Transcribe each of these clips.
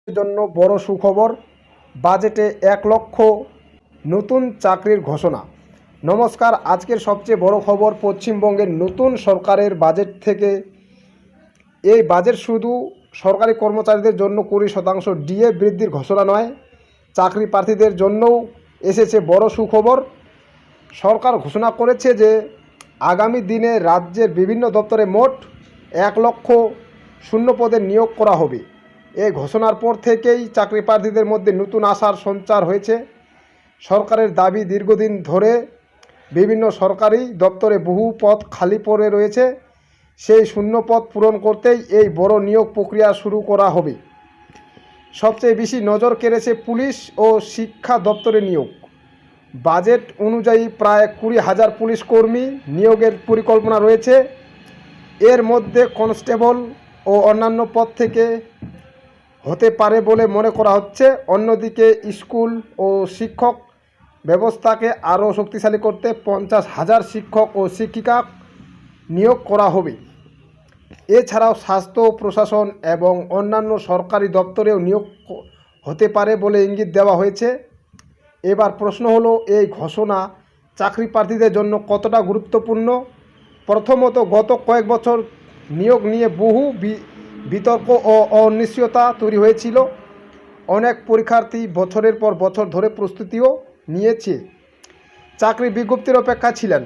জন্য বড় সুখবর, বাজেটে 1 লক্ষ নতুন চাকরির ঘোষণা। নমস্কার, আজকের সবচেয়ে বড় খবর পশ্চিমবঙ্গের নতুন সরকারের বাজেট থেকে। এই বাজেট শুধু সরকারি কর্মচারীদের জন্য 20% ডিএ বৃদ্ধির ঘোষণা নয়, চাকরি প্রার্থীদের জন্যও এসেছে বড় সুখবর। সরকার ঘোষণা করেছে যে আগামী দিনে রাজ্যের বিভিন্ন দপ্তরে মোট 1 লক্ষ শূন্যপদের নিয়োগ করা হবে। এই ঘোষণার পর থেকেই চাকরি প্রার্থীদের মধ্যে নতুন আশার সঞ্চার হয়েছে। সরকারের দাবি, দীর্ঘদিন ধরে বিভিন্ন সরকারি দপ্তরে বহু পদ খালি পড়ে রয়েছে। সেই শূন্য পদ পূরণ করতেই এই বড় নিয়োগ প্রক্রিয়া শুরু করা হবে। সবচেয়ে বেশি নজর কেড়েছে পুলিশ ও শিক্ষা দপ্তরে নিয়োগ। বাজেট অনুযায়ী প্রায় 20,000 পুলিশ কর্মী নিয়োগের পরিকল্পনা রয়েছে। এর মধ্যে কনস্টেবল ও অন্যান্য পদ থেকে হতে পারে বলে মনে করা হচ্ছে। অন্যদিকে স্কুল ও শিক্ষক ব্যবস্থাকে আরও শক্তিশালী করতে 50,000 শিক্ষক ও শিক্ষিকা নিয়োগ করা হবে। এছাড়াও স্বাস্থ্য, প্রশাসন এবং অন্যান্য সরকারি দপ্তরেও নিয়োগ হতে পারে বলে ইঙ্গিত দেওয়া হয়েছে। এবার প্রশ্ন হলো, এই ঘোষণা চাকরি প্রার্থীদের জন্য কতটা গুরুত্বপূর্ণ? প্রথমত, গত কয়েক বছর নিয়োগ নিয়ে বহু বিতর্ক ও অনিশ্চয়তা তৈরি হয়েছিল। অনেক পরীক্ষার্থী বছরের পর বছর ধরে প্রস্তুতিও নিয়েছে, চাকরি বিজ্ঞপ্তির অপেক্ষায় ছিলেন।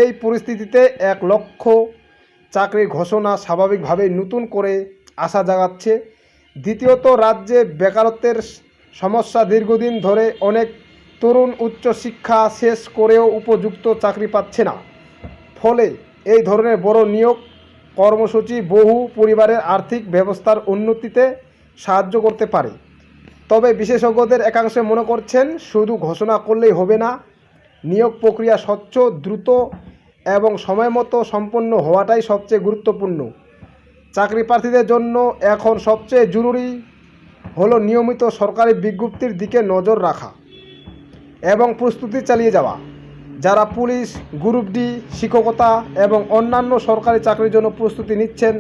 এই পরিস্থিতিতে 1 লক্ষ চাকরির ঘোষণা স্বাভাবিকভাবেই নতুন করে আশা জাগাচ্ছে। দ্বিতীয়ত, রাজ্যে বেকারত্বের সমস্যা দীর্ঘদিন ধরে। অনেক তরুণ উচ্চশিক্ষা শেষ করেও উপযুক্ত চাকরি পাচ্ছে না। ফলে এই ধরনের বড় নিয়োগ কর্মসূচি বহু পরিবারের আর্থিক ব্যবস্থার উন্নতিতে সাহায্য করতে পারে। তবে বিশেষজ্ঞদের একাংশে মনে করছেন, শুধু ঘোষণা করলেই হবে না, নিয়োগ প্রক্রিয়া স্বচ্ছ, দ্রুত এবং সময়মতো সম্পন্ন হওয়াটাই সবচেয়ে গুরুত্বপূর্ণ। চাকরি প্রার্থীদের জন্য এখন সবচেয়ে জরুরি হলো নিয়মিত সরকারি বিজ্ঞপ্তির দিকে নজর রাখা এবং প্রস্তুতি চালিয়ে যাওয়া। যারা পুলিশ, গ্রুপ ডি, শিক্ষকতা এবং অন্যান্য সরকারি চাকরির জন্য প্রস্তুতি নিচ্ছেন,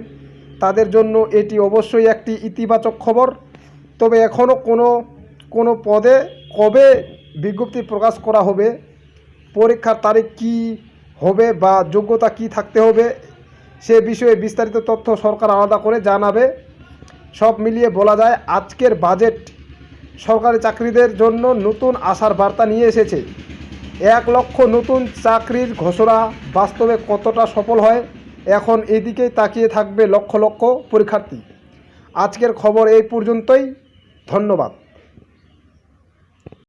তাদের জন্য এটি অবশ্যই একটি ইতিবাচক খবর। তবে এখনও কোনো পদে কবে বিজ্ঞপ্তি প্রকাশ করা হবে, পরীক্ষার তারিখ কী হবে বা যোগ্যতা কী থাকতে হবে, সে বিষয়ে বিস্তারিত তথ্য সরকার আলাদা করে জানাবে। সব মিলিয়ে বলা যায়, আজকের বাজেট সরকারি চাকরিদের জন্য নতুন আশার বার্তা নিয়ে এসেছে। 1 লক্ষ নতুন চাকরির ঘোষণা বাস্তবে কতটা সফল হয়, এখন এদিকেই তাকিয়ে থাকবে লক্ষ লক্ষ পরীক্ষার্থী। আজকের খবর এই পর্যন্তই। ধন্যবাদ।